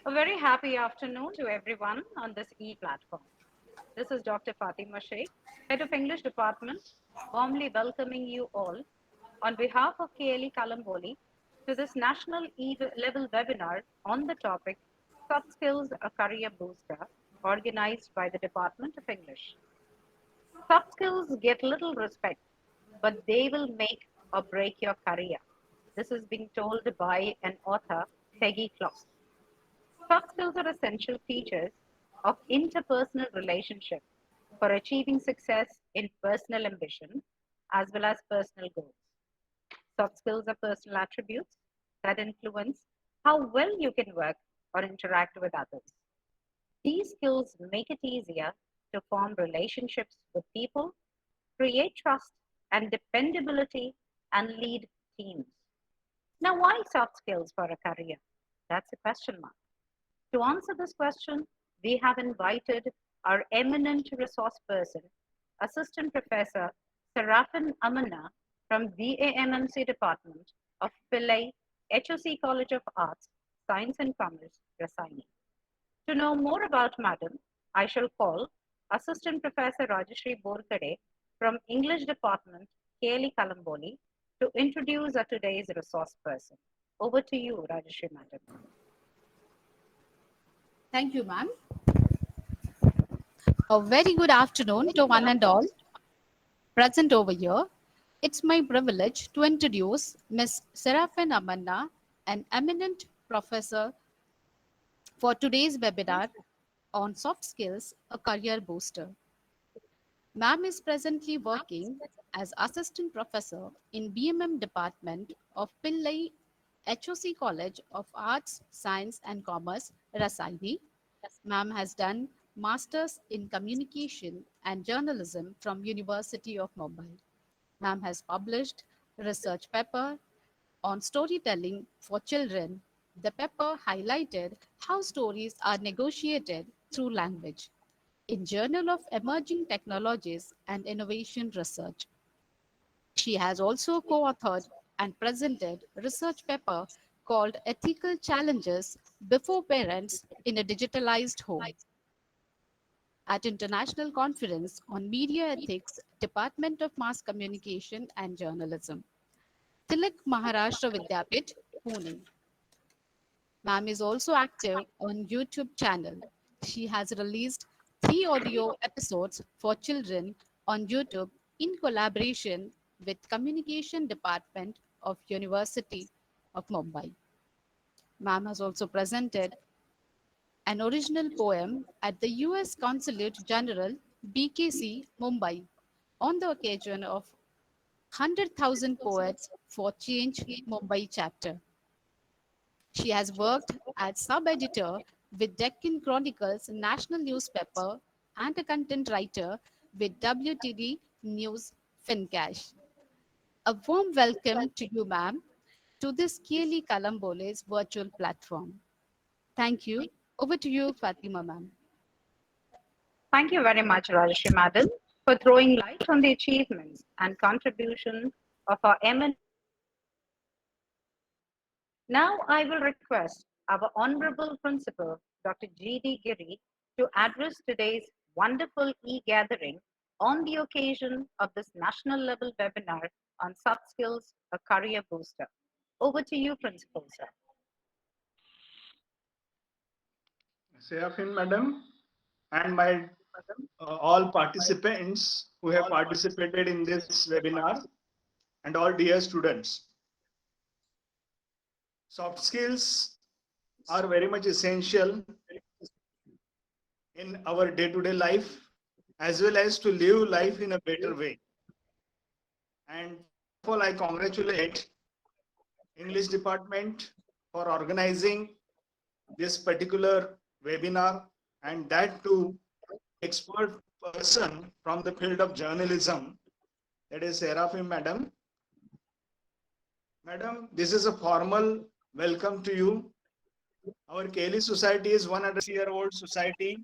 A very happy afternoon to everyone on this e-platform. This is Dr. Fatima Sheikh, Head of English Department, warmly welcoming you all on behalf of KLE Kalamboli to this national E-level webinar on the topic Soft Skills, a Career Booster, organized by the Department of English. Soft skills get little respect, but they will make or break your career. This is being told by an author, Peggy Kloss. Soft skills are essential features of interpersonal relationship for achieving success in personal ambition as well as personal goals. Soft skills are personal attributes that influence how well you can work or interact with others. These skills make it easier to form relationships with people, create trust and dependability, and lead teams. Now, why soft skills for a career? That's a question mark. To answer this question, we have invited our eminent resource person, Assistant Professor Seraphin Amanna from VAMMC Department of Pillai, HOC College of Arts, Science and Commerce, Rasaini. To know more about Madam, I shall call Assistant Professor Rajashri Borkade from English Department, KLE Kalamboli, to introduce our today's resource person. Over to you, Rajashri Madam. Thank you, ma'am. A very good afternoon to one and all present over here. It's my privilege to introduce Ms. Seraphin Amanna, an eminent professor for today's webinar on soft skills, a career booster. Ma'am is presently working as assistant professor in BMM department of Pillai HOC College of Arts, Science and Commerce, Rasaini. Ma'am has done Masters in Communication and Journalism from University of Mumbai. Ma'am has published research paper on storytelling for children. The paper highlighted how stories are negotiated through language in Journal of Emerging Technologies and Innovation Research. She has also co-authored and presented research paper called Ethical Challenges Before Parents in a Digitalized Home at International Conference on Media Ethics, Department of Mass Communication and Journalism, Tilak Maharashtra Vidyapit, Pune. Ma'am is also active on YouTube channel. She has released 3 audio episodes for children on YouTube in collaboration with Communication Department of University of Mumbai. Ma'am has also presented an original poem at the US Consulate General BKC Mumbai on the occasion of 100,000 Poets for Change Mumbai chapter. She has worked as sub-editor with Deccan Chronicles national newspaper and a content writer with WTD News Fincash. A warm welcome to you, ma'am, to this Keli Kalambole's virtual platform. Thank you. Over to you, Fatima, ma'am. Thank you very much, Rajashri Madam, for throwing light on the achievements and contribution of our eminent. Now I will request our Honorable Principal, Dr. G.D. Giri, to address today's wonderful e-gathering on the occasion of this national level webinar on soft skills, a career booster. Over to you, Principal, sir. Seraphin Madam and my all participants who have participated in this webinar and all dear students. Soft skills are very much essential in our day-to-day life as well as to live life in a better way. And first of all, I congratulate English department for organizing this particular webinar and that too expert person from the field of journalism, that is Seraphin Madam. Madam, this is a formal welcome to you. Our KLE society is 100-year-old society.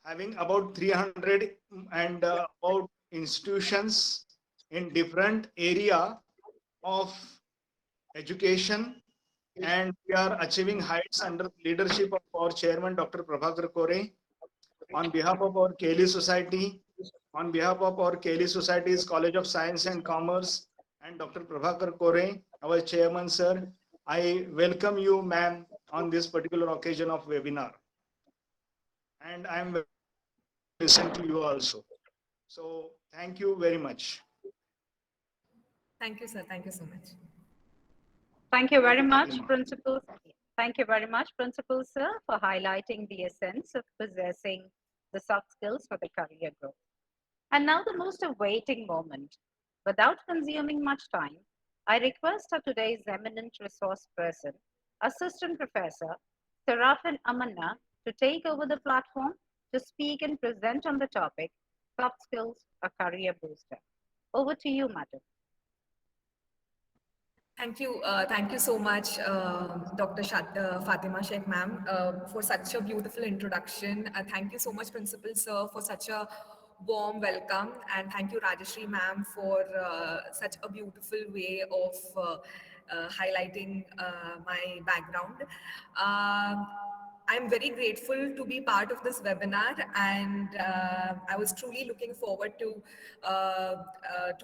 Having about 300 and about institutions in different area of education, and we are achieving heights under the leadership of our chairman, Dr. Prabhakar Kore. On behalf of our KLE Society, on behalf of our KLE Society's College of Science and Commerce, and Dr. Prabhakar Kore, our chairman, sir, I welcome you, ma'am, on this particular occasion of webinar. And I am very happy to listen to you also. So thank you very much. Thank you, sir. Thank you so much. Thank you very Dr. much, Fatima. Principal. Thank you very much, Principal Sir, for highlighting the essence of possessing the soft skills for the career growth. And now the most awaiting moment. Without consuming much time, I request our today's eminent resource person, Assistant Professor Seraphin Amanna, to take over the platform to speak and present on the topic, Soft Skills, a Career Booster. Over to you, Madam. Thank you so much, Dr. Fatima Sheikh ma'am, for such a beautiful introduction. Thank you so much, Principal Sir, for such a warm welcome, and thank you, Rajeshri ma'am, for such a beautiful way of highlighting my background. I'm very grateful to be part of this webinar, and I was truly looking forward to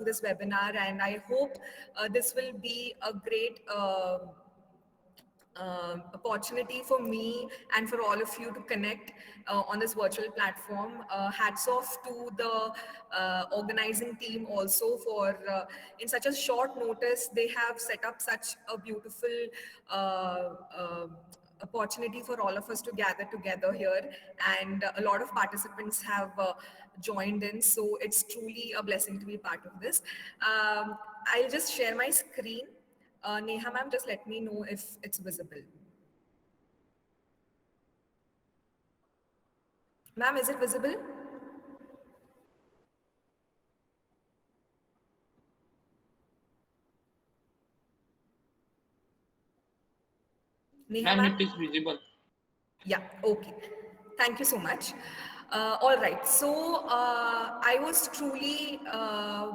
this webinar, and I hope this will be a great opportunity for me and for all of you to connect on this virtual platform. Hats off to the organizing team also for in such a short notice they have set up such a beautiful opportunity for all of us to gather together here, and a lot of participants have joined in, so it's truly a blessing to be part of this. I'll just share my screen. Neha ma'am, just let me know if it's visible. Ma'am, is it visible? Neha Ma'am, ma'am? it is visible. Yeah, okay. Thank you so much. All right, so I was truly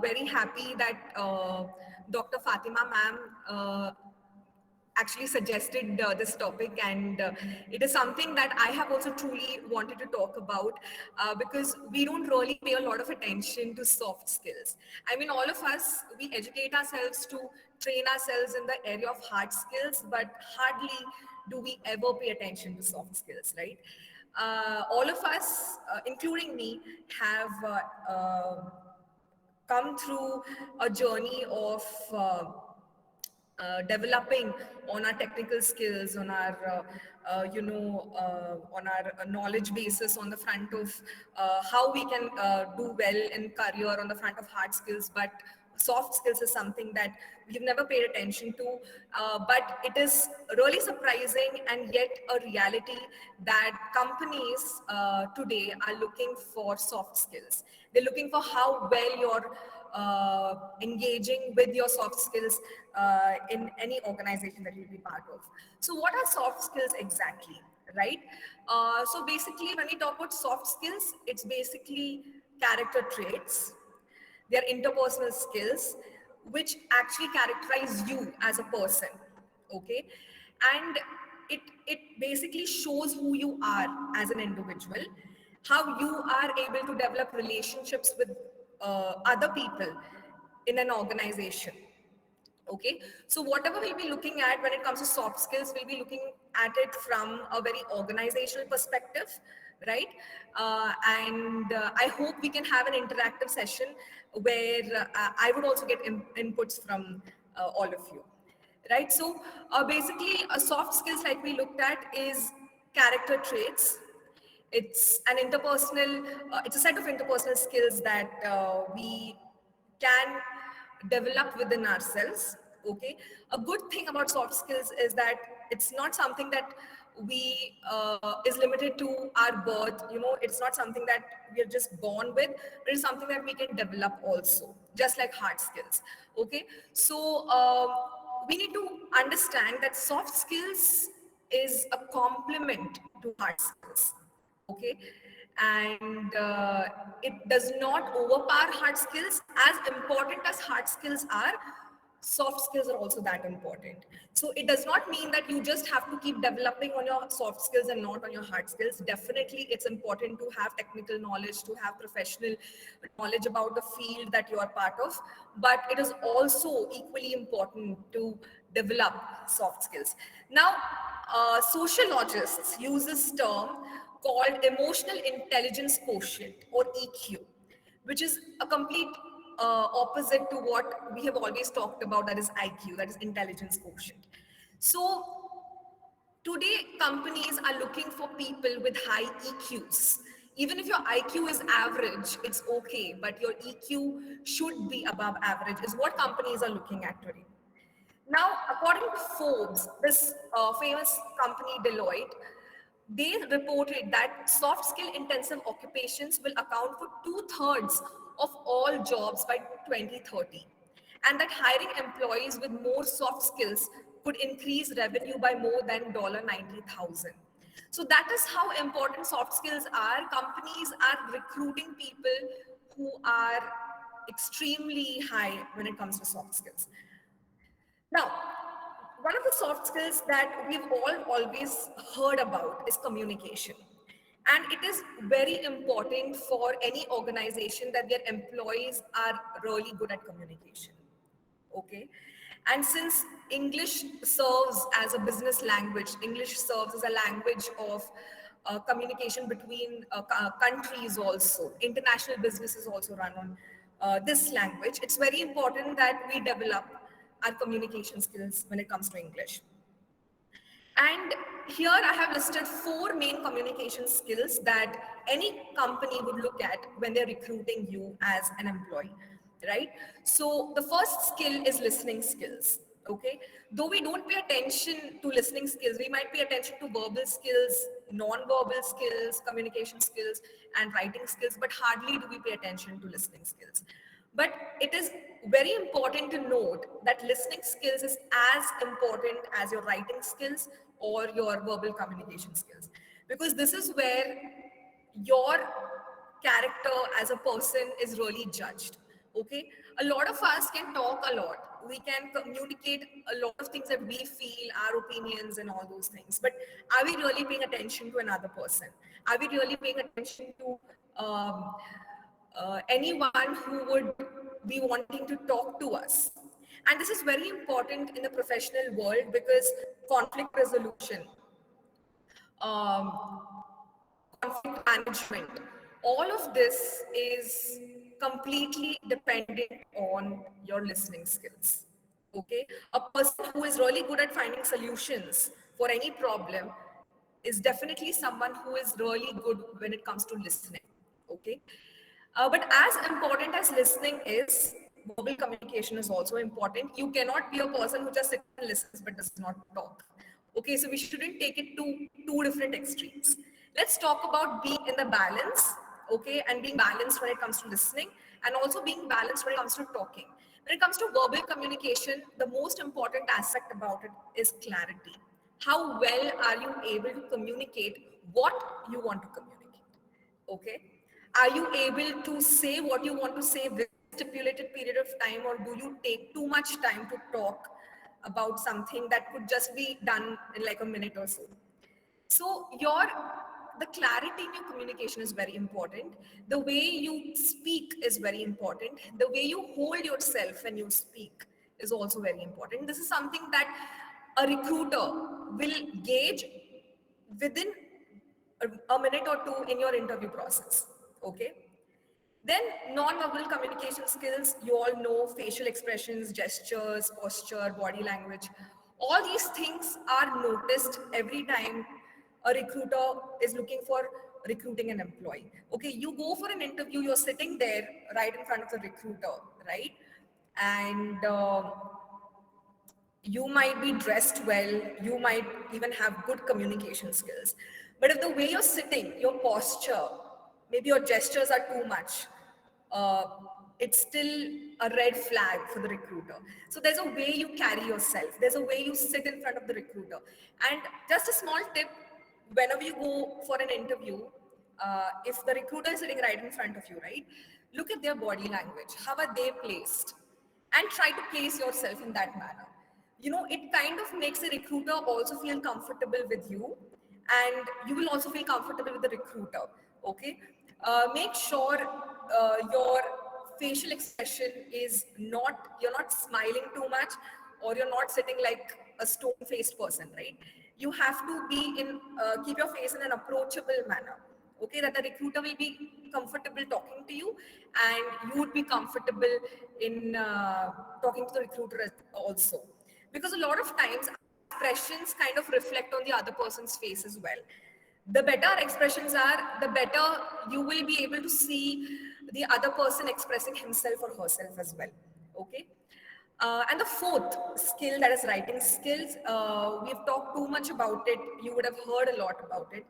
very happy that Dr. Fatima ma'am actually suggested this topic, and it is something that I have also truly wanted to talk about because we don't really pay a lot of attention to soft skills. I mean, all of us, we educate ourselves to train ourselves in the area of hard skills, but hardly do we ever pay attention to soft skills, right? All of us, including me, have come through a journey of developing on our technical skills, on our on our knowledge basis, on the front of how we can do well in career, on the front of hard skills, but soft skills is something that we've never paid attention to, but it is really surprising and yet a reality that companies today are looking for soft skills. They're looking for how well you're engaging with your soft skills in any organization that you'll be part of. So what are soft skills exactly, right? So basically, when we talk about soft skills, it's basically character traits. They're interpersonal skills which actually characterize you as a person, okay? And it basically shows who you are as an individual, how you are able to develop relationships with other people in an organization. Okay, so whatever we'll be looking at when it comes to soft skills, we'll be looking at it from a very organizational perspective, right? And I hope we can have an interactive session where I would also get inputs from all of you, right? So basically, soft skills like we looked at is character traits. It's an interpersonal, it's a set of interpersonal skills that we can develop within ourselves. Okay, a good thing about soft skills is that it's not something that we is limited to our birth. You know, it's not something that we are just born with, but it's something that we can develop also, just like hard skills. Okay, so we need to understand that soft skills is a complement to hard skills. Okay, and it does not overpower hard skills. As important as hard skills are, soft skills are also that important. So it does not mean that you just have to keep developing on your soft skills and not on your hard skills. Definitely, it's important to have technical knowledge, to have professional knowledge about the field that you are part of, but it is also equally important to develop soft skills. Now, sociologists use this term called emotional intelligence quotient, or EQ, which is a complete opposite to what we have always talked about, that is IQ, that is intelligence quotient. So today companies are looking for people with high EQs. Even if your IQ is average, it's okay, but your EQ should be above average is what companies are looking at today. Now, according to Forbes, this famous company Deloitte, they reported that soft skill intensive occupations will account for 2/3 of all jobs by 2030, and that hiring employees with more soft skills could increase revenue by more than $90,000. So that is how important soft skills are. Companies are recruiting people who are extremely high when it comes to soft skills. Now, one of the soft skills that we've all always heard about is communication. And it is very important for any organization that their employees are really good at communication. Okay. And since English serves as a business language, English serves as a language of communication between countries also. International businesses also run on this language. It's very important that we develop our communication skills when it comes to English. And here I have listed 4 main communication skills that any company would look at when they're recruiting you as an employee, right? So the first skill is listening skills, okay? Though we don't pay attention to listening skills, we might pay attention to verbal skills, non-verbal skills, communication skills, and writing skills, but hardly do we pay attention to listening skills. But it is very important to note that listening skills is as important as your writing skills or your verbal communication skills, because this is where your character as a person is really judged. Okay, a lot of us can talk a lot, we can communicate a lot of things that we feel, our opinions and all those things, but are we really paying attention to another person? Are we really paying attention to anyone who would be wanting to talk to us? And this is very important in the professional world, because conflict resolution, um, conflict management, all of this is completely dependent on your listening skills. Okay, a person who is really good at finding solutions for any problem is definitely someone who is really good when it comes to listening. Okay, but as important as listening is, verbal communication is also important. You cannot be a person who just sits and listens but does not talk. Okay, so we shouldn't take it to 2 different extremes. Let's talk about being in the balance, okay, and being balanced when it comes to listening, and also being balanced when it comes to talking. When it comes to verbal communication, the most important aspect about it is clarity. How well are you able to communicate what you want to communicate? Okay, are you able to say what you want to say within a stipulated period of time, or do you take too much time to talk about something that could just be done in like a minute or so? So the clarity in your communication is very important. The way you speak is very important. The way you hold yourself when you speak is also very important. This is something that a recruiter will gauge within a minute or two in your interview process. Okay. Then non-verbal communication skills, you all know facial expressions, gestures, posture, body language. All these things are noticed every time a recruiter is looking for recruiting an employee. Okay, you go for an interview, you're sitting there right in front of the recruiter, right? And you might be dressed well, you might even have good communication skills. But if the way you're sitting, your posture, maybe your gestures are too much, uh, it's still a red flag for the recruiter. So there's a way you carry yourself, there's a way you sit in front of the recruiter. And just a small tip, whenever you go for an interview, if the recruiter is sitting right in front of you, right, look at their body language. How are they placed? and try to place yourself in that manner. It kind of makes a recruiter also feel comfortable with you, and you will also feel comfortable with the recruiter. Okay, make sure your facial expression is not, you're not smiling too much, or you're not sitting like a stone-faced person, right? You have to be in, keep your face in an approachable manner. Okay, that the recruiter will be comfortable talking to you, and you would be comfortable in talking to the recruiter also, because a lot of times expressions kind of reflect on the other person's face as well. The better expressions are, the better you will be able to see the other person expressing himself or herself as well. Okay, and the fourth skill, that is writing skills, we've talked too much about it. You would have heard a lot about it.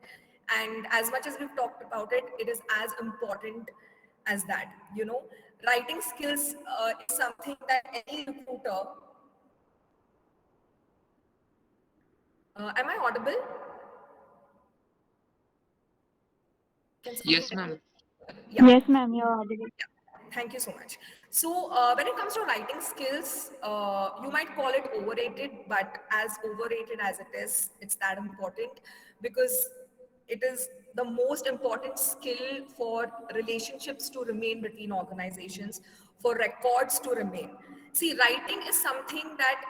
And as much as we've talked about it, it is as important as that. Writing skills is something that any recruiter. Am I audible? Can somebody Yes, tell me? ma'am. Yeah. Yes, ma'am, you're audible. Thank you so much. So, when it comes to writing skills, you might call it overrated, but as overrated as it is, it's that important, because it is the most important skill for relationships to remain between organizations, for records to remain. See, writing is something that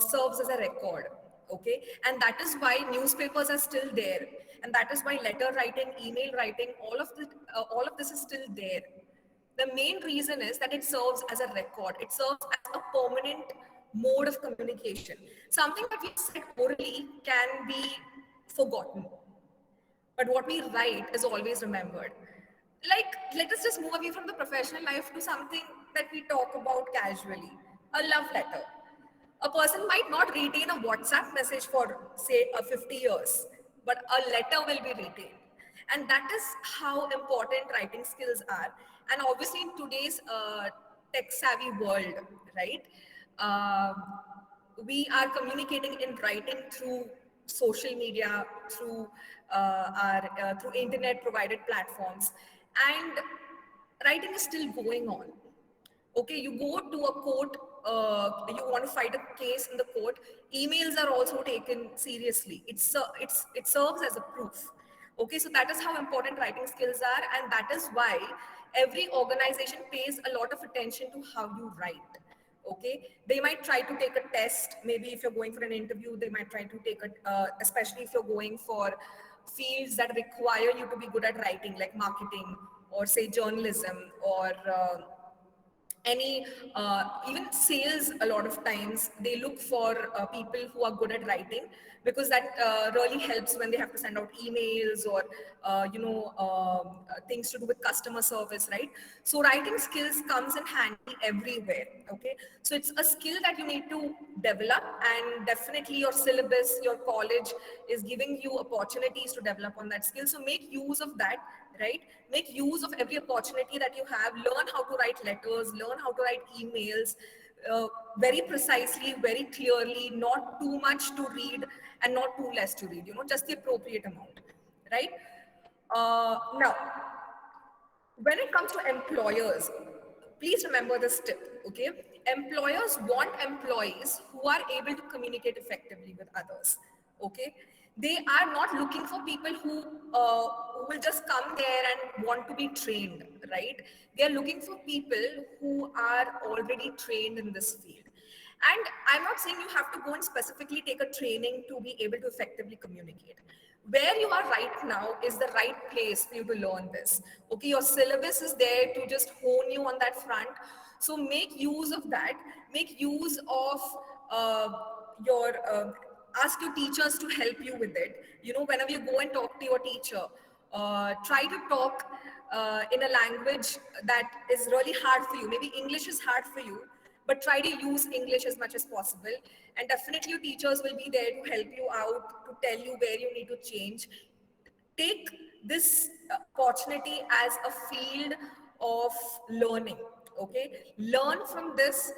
serves as a record. Okay, and that is why newspapers are still there, and that is why letter writing, email writing, all of this is still there. The main reason is that it serves as a record. It serves as a permanent mode of communication. Something that we said orally can be forgotten, but what we write is always remembered. Like, let us just move away from the professional life to something that we talk about casually, a love letter. A person might not retain a WhatsApp message for, say, 50 years, but a letter will be retained. And that is how important writing skills are. And obviously, in today's tech savvy world, right? We are communicating in writing through social media, through through internet provided platforms, and writing is still going on. Okay, you go to a court, you want to fight a case in the court, emails are also taken seriously. It serves as a proof. Okay, so that is how important writing skills are, and that is why every organization pays a lot of attention to how you write. Okay, they might try to take a test. Maybe if you're going for an interview, they might try to take a, especially if you're going for fields that require you to be good at writing, like marketing, or say journalism, or any even sales. A lot of times they look for people who are good at writing, because that really helps when they have to send out emails, or things to do with customer service, right? So writing skills comes in handy everywhere. Okay, so it's a skill that you need to develop, and definitely your syllabus, your college is giving you opportunities to develop on that skill. So make use of that, right? Make use of every opportunity that you have. Learn how to write letters, learn how to write emails, very precisely, very clearly, not too much to read and not too less to read, just the appropriate amount, right? Now, when it comes to employers, please remember this tip, okay? Employers want employees who are able to communicate effectively with others, okay? They are not looking for people who will just come there and want to be trained, right? They are looking for people who are already trained in this field. And I'm not saying you have to go and specifically take a training to be able to effectively communicate. Where you are right now is the right place for you to learn this. Okay, your syllabus is there to just hone you on that front. So make use of that. Make use of your, ask your teachers to help you with it. Whenever you go and talk to your teacher, try to talk in a language that is really hard for you. Maybe English is hard for you, but try to use English as much as possible. And definitely your teachers will be there to help you out, to tell you where you need to change. Take this opportunity as a field of learning. Okay, learn from this.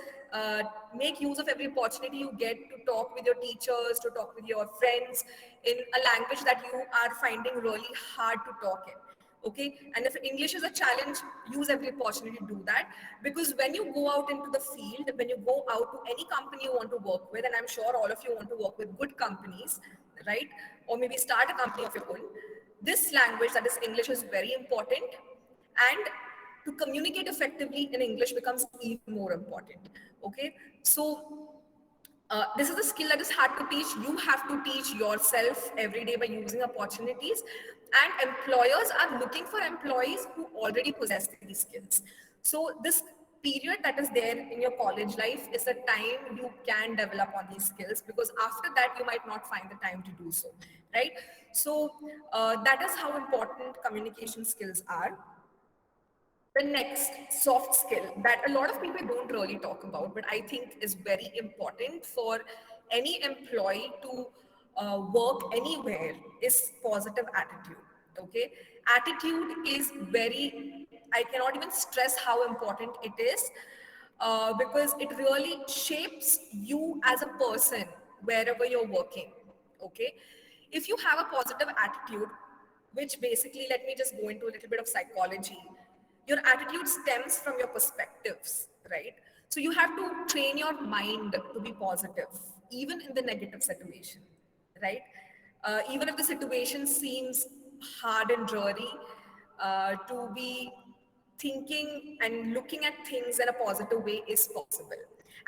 Make use of every opportunity you get to talk with your teachers, to talk with your friends in a language that you are finding really hard to talk in. Okay, and if English is a challenge, use every opportunity to do that, because when you go out into the field, when you go out to any company you want to work with, and I'm sure all of you want to work with good companies, right, or maybe start a company of your own, this language, that is English, is very important, and to communicate effectively in English becomes even more important. Okay, so this is a skill that is hard to teach. You have to teach yourself every day by using opportunities. And employers are looking for employees who already possess these skills. So this period that is there in your college life is a time you can develop on these skills, because after that you might not find the time to do so, right? So that is how important communication skills are. The next soft skill that a lot of people don't really talk about, but I think is very important for any employee to work anywhere, is positive attitude. Okay, attitude is very, I cannot even stress how important it is, because it really shapes you as a person wherever you're working. Okay, if you have a positive attitude, which basically, let me just go into a little bit of psychology. Your attitude stems from your perspectives, right? So you have to train your mind to be positive, even in the negative situation, right? Even if the situation seems hard and dreary, to be thinking and looking at things in a positive way is possible.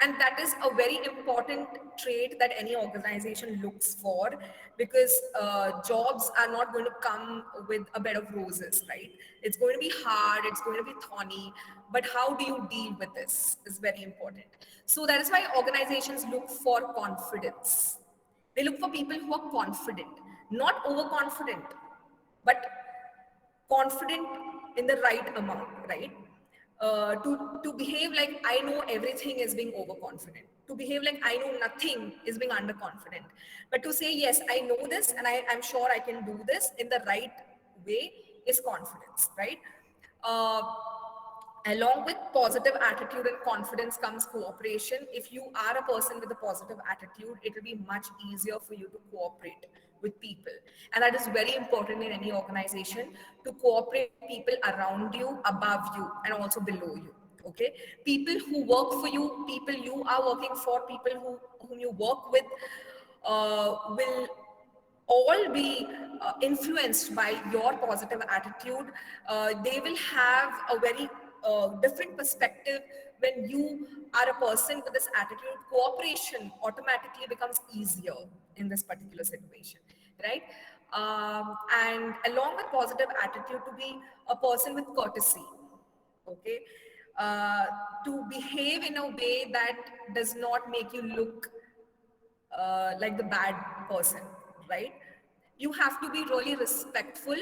And that is a very important trait that any organization looks for, because jobs are not going to come with a bed of roses, right? It's going to be hard, it's going to be thorny, but how do you deal with this is very important. So that is why organizations look for confidence. They look for people who are confident, not overconfident, but confident in the right amount, right? To behave like I know everything is being overconfident. To behave like I know nothing is being underconfident. But to say, yes, I know this and I'm sure I can do this in the right way is confidence, right? Uh, Along with positive attitude and confidence comes cooperation. If you are a person with a positive attitude, it will be much easier for you to cooperate with people. And that is very important in any organization, to cooperate with people around you, above you, and also below you. Okay? People who work for you, people you are working for, people whom you work with, will all be influenced by your positive attitude. They will have a very different perspective when you are a person with this attitude. Cooperation automatically becomes easier in this particular situation, right? And along with positive attitude, to be a person with courtesy, okay? To behave in a way that does not make you look like the bad person, right? You have to be really respectful.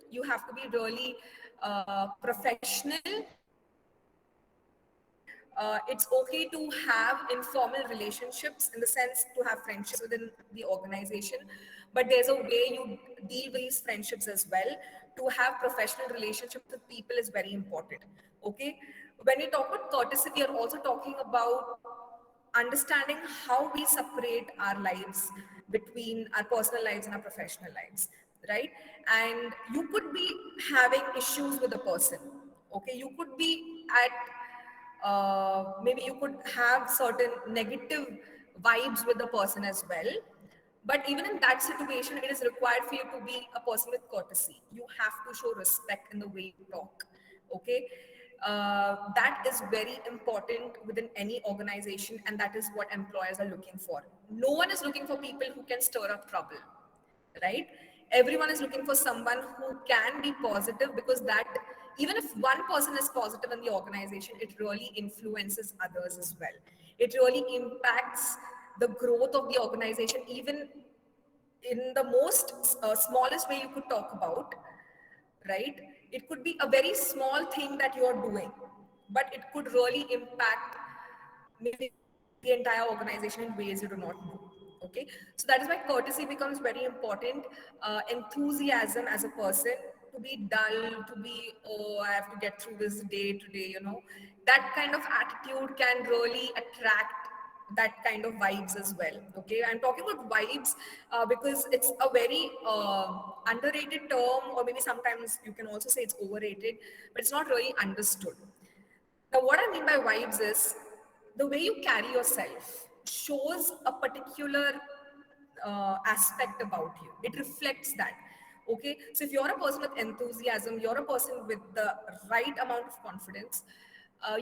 You have to be really professional. It's okay to have informal relationships, in the sense to have friendships within the organization, but there's a way you deal with these friendships as well. To have professional relationships with people is very important. Okay, when we talk about courtesy, we are also talking about understanding how we separate our lives between our personal lives and our professional lives, right? And you could be having issues with a person. Okay, you could be at maybe you could have certain negative vibes with the person as well. But even in that situation, it is required for you to be a person with courtesy. You have to show respect in the way you talk. Okay. That is very important within any organization, and that is what employers are looking for. No one is looking for people who can stir up trouble, right? Everyone is looking for someone who can be positive, because that, even if one person is positive in the organization, it really influences others as well. It really impacts the growth of the organization, even in the most smallest way you could talk about, right? It could be a very small thing that you are doing, but it could really impact maybe the entire organization in ways you do not know. Okay, so that is why courtesy becomes very important. Enthusiasm as a person, to be dull, to be, oh, I have to get through this day today, that kind of attitude can really attract that kind of vibes as well. Okay, I'm talking about vibes because it's a very underrated term, or maybe sometimes you can also say it's overrated, but it's not really understood. Now, what I mean by vibes is the way you carry yourself shows a particular aspect about you. It reflects that. Okay, so if you're a person with enthusiasm, you're a person with the right amount of confidence,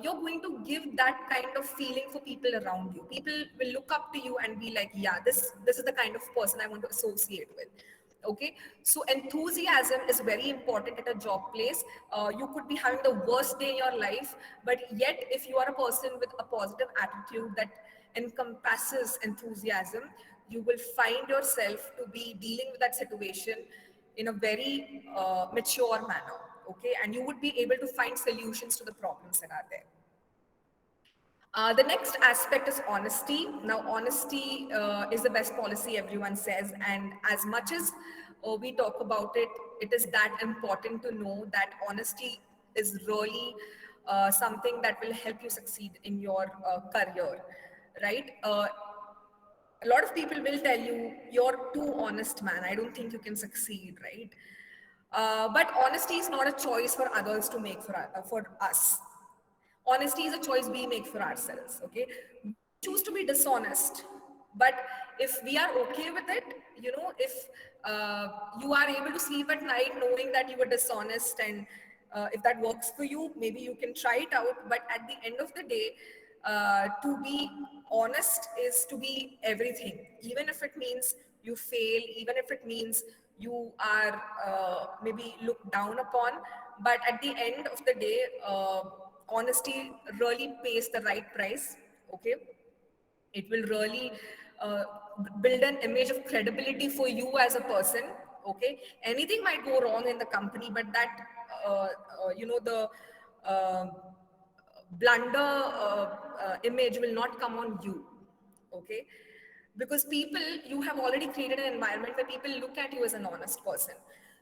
you're going to give that kind of feeling for people around you. People will look up to you and be like, yeah, this is the kind of person I want to associate with. Okay, so enthusiasm is very important at a job place. You could be having the worst day in your life, but yet if you are a person with a positive attitude that encompasses enthusiasm, you will find yourself to be dealing with that situation in a very mature manner. Okay, and you would be able to find solutions to the problems that are there. The next aspect is honesty. Now, honesty is the best policy, everyone says, and as much as we talk about it, it is that important to know that honesty is really something that will help you succeed in your career, right? A lot of people will tell you, you're too honest, man. I don't think you can succeed, right? But honesty is not a choice for others to make for us. Honesty is a choice we make for ourselves. Okay, we choose to be dishonest, but if we are okay with it, you know, if you are able to sleep at night knowing that you were dishonest, and if that works for you, maybe you can try it out. But at the end of the day, to be honest is to be everything, even if it means you fail, even if it means you are maybe looked down upon. But at the end of the day, honesty really pays the right price. Okay, it will really uh, build an image of credibility for you as a person. Okay, anything might go wrong in the company, but that the uh, blunder image will not come on you. Okay, because people, you have already created an environment where people look at you as an honest person.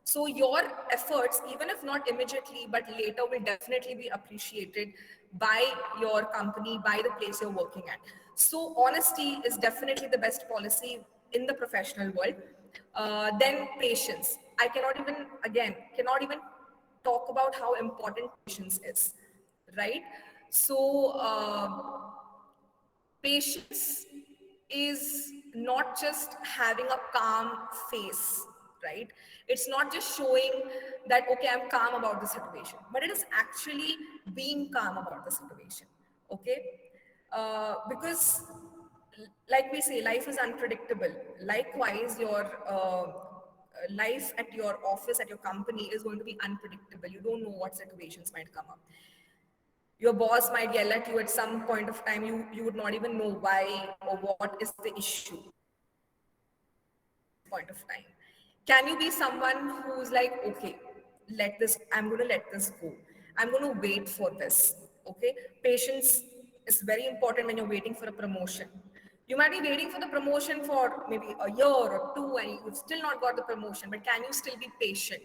So your efforts, even if not immediately but later, will definitely be appreciated by your company, by the place you're working at. So honesty is definitely the best policy in the professional world. Then patience. I cannot even talk about how important patience is, right? So patience is not just having a calm face, right? It's not just showing that, okay, I'm calm about the situation, but it is actually being calm about the situation. Okay, because like we say, life is unpredictable. Likewise, your life at your office, at your company, is going to be unpredictable. You don't know what situations might come up. Your boss might yell at you at some point of time. You would not even know why or what is the issue point of time. Can you be someone who's like, okay, I'm going to let this go. I'm going to wait for this. Okay. Patience is very important when you're waiting for a promotion. You might be waiting for the promotion for maybe a year or two, and you've still not got the promotion, but can you still be patient?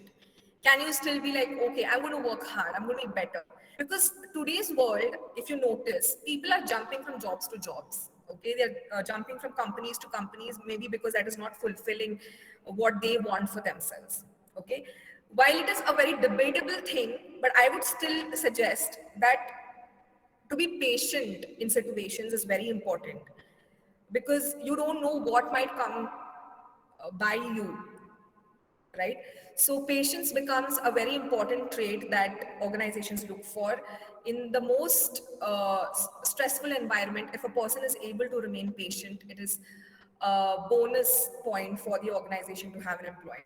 Can you still be like, okay, I'm going to work hard, I'm going to be better? Because today's world, if you notice, people are jumping from jobs to jobs. Okay, they're jumping from companies to companies, maybe because that is not fulfilling what they want for themselves. Okay, while it is a very debatable thing, but I would still suggest that to be patient in situations is very important, because you don't know what might come by you, right? So patience becomes a very important trait that organizations look for. In the most stressful environment, if a person is able to remain patient, it is a bonus point for the organization to have an employee.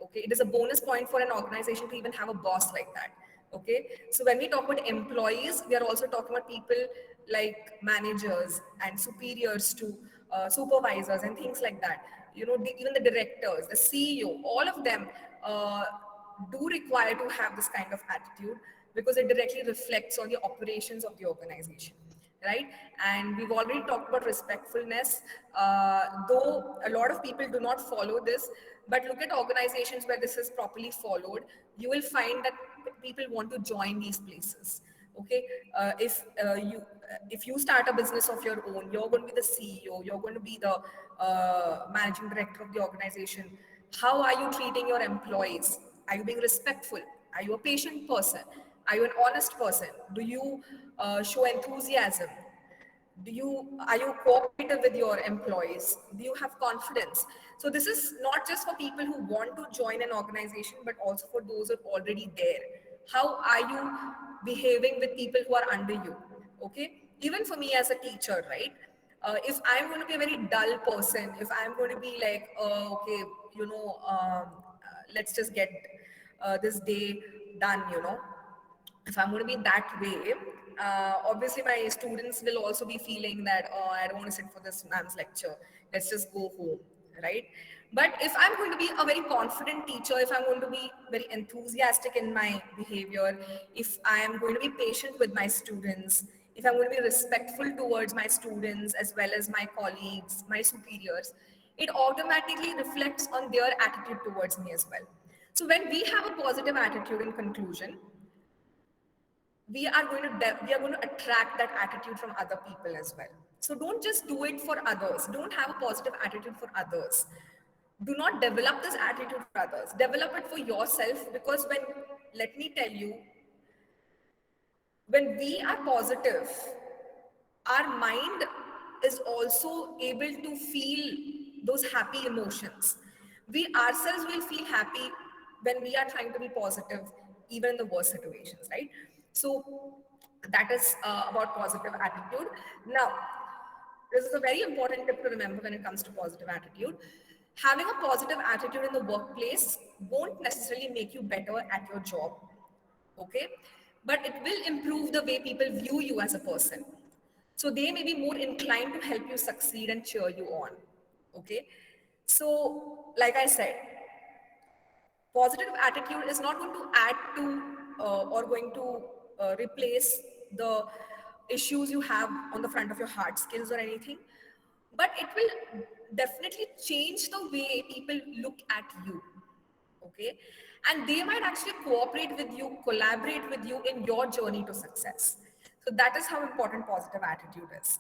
Okay, it is a bonus point for an organization to even have a boss like that. Okay, so when we talk about employees, we are also talking about people like managers and superiors to supervisors and things like that. You know, even the directors, the CEO, all of them do require to have this kind of attitude, because it directly reflects on the operations of the organization, right? And we've already talked about respectfulness, though a lot of people do not follow this, but look at organizations where this is properly followed. You will find that people want to join these places. Okay, if you start a business of your own, you're going to be the CEO, you're going to be the managing director of the organization. How are you treating your employees? Are you being respectful? Are you a patient person? Are you an honest person? Do you show enthusiasm? Are you cooperative with your employees? Do you have confidence? So this is not just for people who want to join an organization, but also for those who are already there. How are you behaving with people who are under you? Okay, even for me as a teacher, right? If I'm going to be a very dull person, if I'm going to be like, okay, let's just get this day done, if I'm going to be that way, obviously my students will also be feeling that, oh, I don't want to sit for this ma'am's lecture. Let's just go home, right? But if I'm going to be a very confident teacher, if I'm going to be very enthusiastic in my behavior, if I am going to be patient with my students, if I'm going to be respectful towards my students as well as my colleagues, my superiors, it automatically reflects on their attitude towards me as well. So when we have a positive attitude in conclusion, we are going to attract that attitude from other people as well. So don't just do it for others, don't have a positive attitude for others, do not develop this attitude for others, develop it for yourself. Because let me tell you, when we are positive, our mind is also able to feel those happy emotions. We ourselves will feel happy when we are trying to be positive, even in the worst situations, right? So that is about positive attitude. Now, this is a very important tip to remember when it comes to positive attitude. Having a positive attitude in the workplace won't necessarily make you better at your job, okay? But it will improve the way people view you as a person. So they may be more inclined to help you succeed and cheer you on, okay? So, like I said, positive attitude is not going to add to or going to replace the issues you have on the front of your hard skills or anything, but it will definitely change the way people look at you, okay? And they might actually cooperate with you, collaborate with you in your journey to success. So that is how important positive attitude is.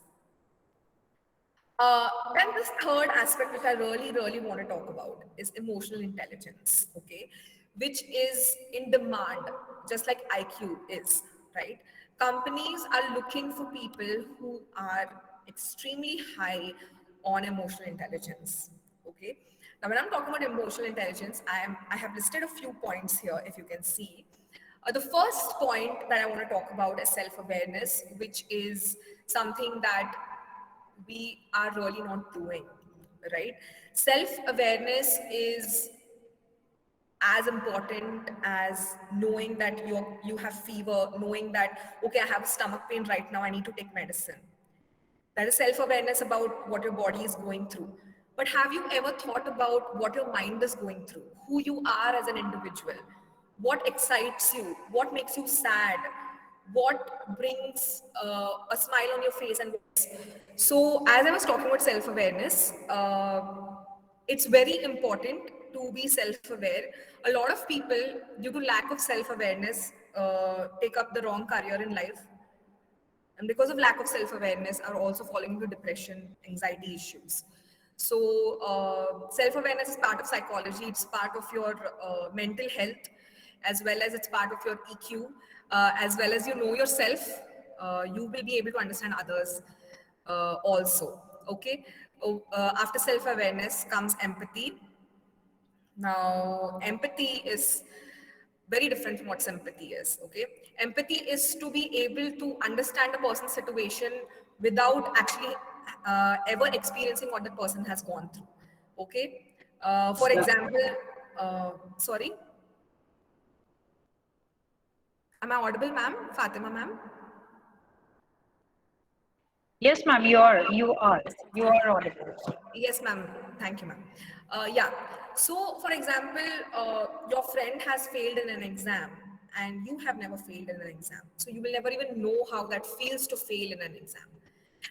Then this third aspect, which I really, really want to talk about, is emotional intelligence, okay? Which is in demand, just like IQ is, right? Companies are looking for people who are extremely high on emotional intelligence, okay? Now, when I'm talking about emotional intelligence, I have listed a few points here, if you can see. The first point that I want to talk about is self-awareness, which is something that we are really not doing, right? Self-awareness is as important as knowing that you have fever, knowing that, okay, I have stomach pain right now, I need to take medicine. That is self-awareness about what your body is going through. But have you ever thought about what your mind is going through, who you are as an individual, what excites you, what makes you sad, what brings a smile on your face? And so, as I was talking about self-awareness, it's very important to be self-aware. A lot of people, due to lack of self-awareness, take up the wrong career in life, and because of lack of self-awareness are also falling into depression, anxiety issues. So self-awareness is part of psychology, it's part of your mental health, as well as it's part of your EQ. As well as you know yourself, you will be able to understand others also, okay? After self-awareness comes empathy. Now, empathy is very different from what sympathy is, okay? Empathy is to be able to understand a person's situation without actually ever experiencing what the person has gone through, okay? For example, sorry, am I audible, ma'am? Fatima, ma'am? Yes, ma'am, you are audible. Yes, ma'am. Thank you, ma'am. Yeah. So, for example, your friend has failed in an exam and you have never failed in an exam. So, you will never even know how that feels to fail in an exam.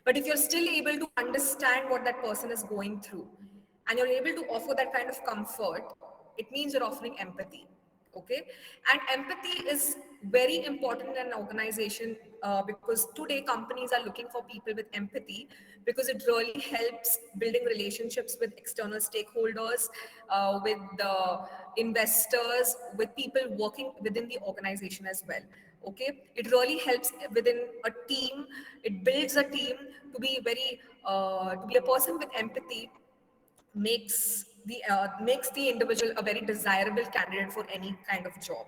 But if you're still able to understand what that person is going through and you're able to offer that kind of comfort, it means you're offering empathy. Okay, and empathy is very important in an organization, because today companies are looking for people with empathy, because it really helps building relationships with external stakeholders, with the investors, with people working within the organization as well. Okay, it really helps within a team. It builds a team to be very to be a person with empathy, makes the individual a very desirable candidate for any kind of job.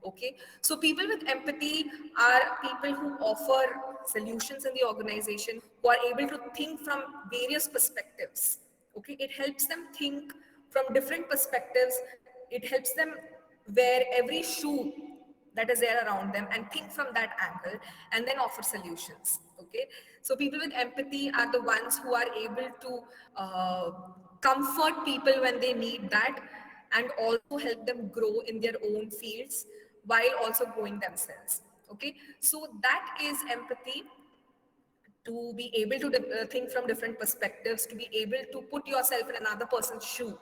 Okay, so people with empathy are people who offer solutions in the organization, who are able to think from various perspectives. Okay, it helps them think from different perspectives. It helps them wear every shoe that is there around them and think from that angle, and then offer solutions. Okay, so people with empathy are the ones who are able to comfort people when they need that, and also help them grow in their own fields while also growing themselves. Okay, so that is empathy, to be able to think from different perspectives, to be able to put yourself in another person's shoe.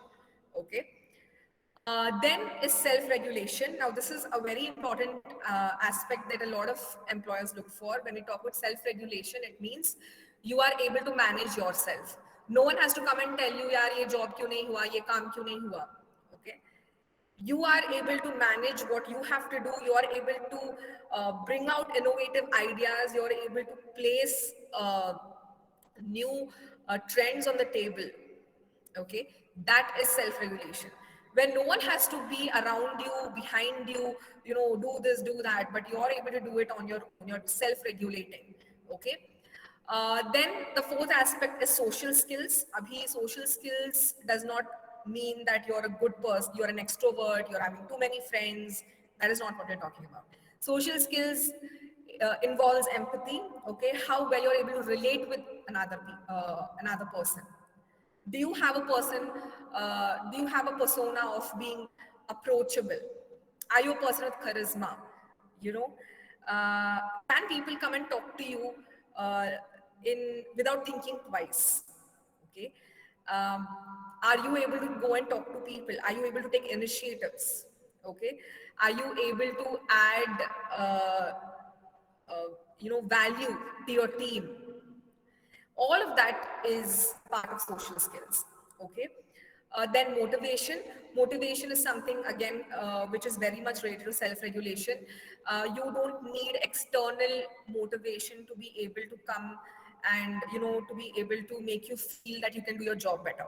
Okay, then is self-regulation. Now, this is a very important aspect that a lot of employers look for. When we talk about self-regulation, it means you are able to manage yourself. No one has to come and tell you, "Yaar, ye job kyun nahi hua, ye kaam kyun nahi hua." Okay, you are able to manage what you have to do. You are able to bring out innovative ideas. You are able to place new trends on the table. Okay, that is self-regulation, when no one has to be around you, behind you, do this, do that, but you're able to do it on your own. You're self-regulating. Okay, then the fourth aspect is social skills. Abhi, social skills does not mean that you're a good person, you're an extrovert, you're having too many friends. That is not what we're talking about. Social skills involves empathy. Okay, how well you're able to relate with another person. Do you have a person, do you have a persona of being approachable? Are you a person with charisma? You know, can people come and talk to you in without thinking twice? Okay, um, are you able to go and talk to people? Are you able to take initiatives? Okay, are you able to add value to your team? All of that is part of social skills. Okay, then motivation is something, again, which is very much related to self-regulation. You don't need external motivation to be able to come and to be able to make you feel that you can do your job better.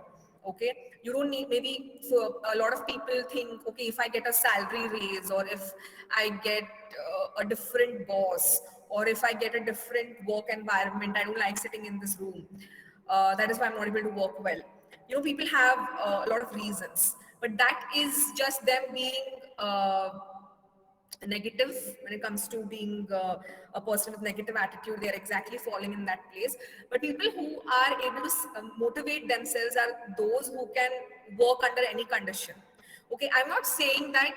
Okay, you don't need, maybe for a lot of people think, okay, if I get a salary raise, or if I get a different boss, or if I get a different work environment, I don't like sitting in this room, that is why I'm not able to work well. People have a lot of reasons, but that is just them being negative. When it comes to being a person with negative attitude, they are exactly falling in that place. But people who are able to motivate themselves are those who can work under any condition. Okay, I'm not saying that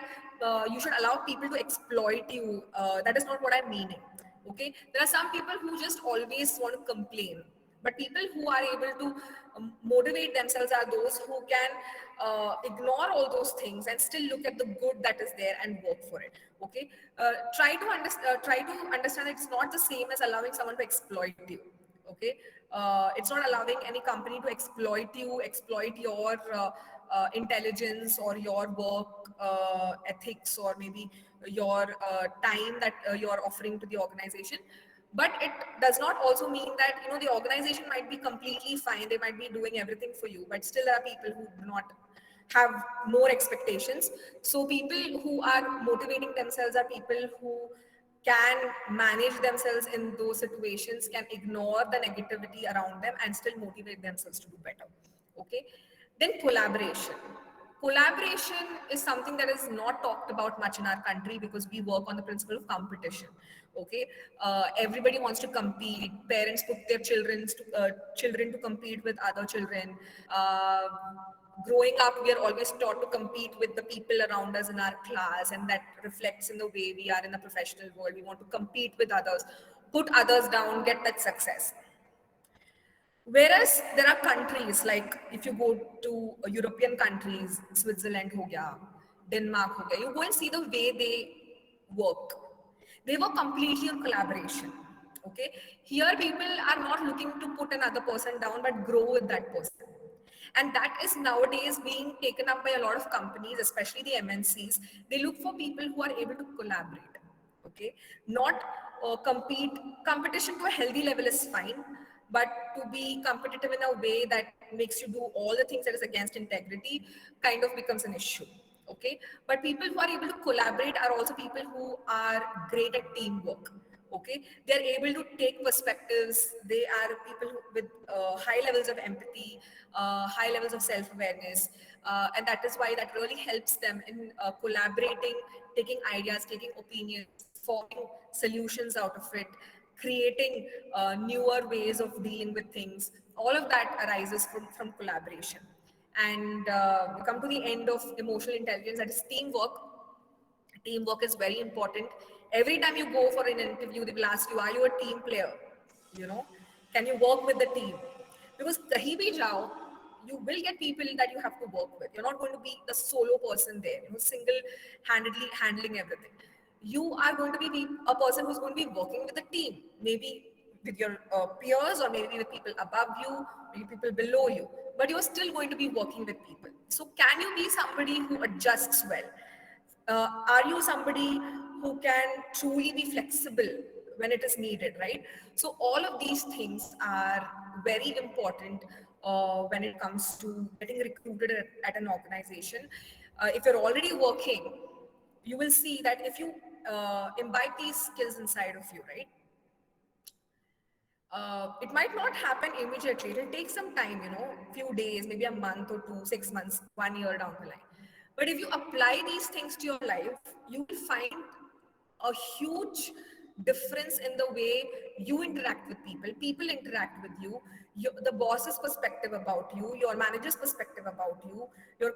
you should allow people to exploit you. That is not what I'm meaning. Okay, there are some people who just always want to complain, but people who are able to motivate themselves are those who can ignore all those things and still look at the good that is there and work for it. Okay, try to understand that it's not the same as allowing someone to exploit you. Okay, it's not allowing any company to exploit you, exploit your intelligence or your work ethics, or maybe your time that you're offering to the organization. But it does not also mean that the organization might be completely fine, they might be doing everything for you, but still there are people who do not have more expectations. So people who are motivating themselves are people who can manage themselves in those situations, can ignore the negativity around them and still motivate themselves to do better. Okay, then collaboration is something that is not talked about much in our country, because we work on the principle of competition. Okay, everybody wants to compete. Parents put their children to compete with other children. Growing up, we are always taught to compete with the people around us in our class, and that reflects in the way we are in the professional world. We want to compete with others, put others down, get that success. Whereas there are countries, like if you go to European countries, Switzerland ho gaya, Denmark, ho gaya. You go and see the way they work. They work completely on collaboration. Okay, here people are not looking to put another person down, but grow with that person. And that is nowadays being taken up by a lot of companies, especially the MNCs. They look for people who are able to collaborate. Okay, not compete. Competition to a healthy level is fine, but to be competitive in a way that makes you do all the things that is against integrity kind of becomes an issue. Okay, but people who are able to collaborate are also people who are great at teamwork. Okay, they're able to take perspectives. They are people with high levels of empathy, high levels of self-awareness, and that is why that really helps them in collaborating, taking ideas, taking opinions, forming solutions out of it, creating newer ways of dealing with things. All of that arises from collaboration. And we come to the end of emotional intelligence, that is teamwork. Teamwork is very important. Every time you go for an interview, they will ask you, are you a team player? You know, can you work with the team? Because kahi bhi jao, you will get people that you have to work with. You're not going to be the solo person there, single-handedly handling everything. You are going to be a person who's going to be working with a team, maybe with your peers or maybe with people above you, maybe people below you, but you're still going to be working with people. So can you be somebody who adjusts well? Are you somebody who can truly be flexible when it is needed, right? So all of these things are very important when it comes to getting recruited at an organization. If you're already working, you will see that if you imbibe these skills inside of you, right? It might not happen immediately. It'll take some time, few days, maybe a month or two, 6 months, 1 year down the line. But if you apply these things to your life, you will find a huge difference in the way you interact with people. People interact with you. The boss's perspective about you, your manager's perspective about you, your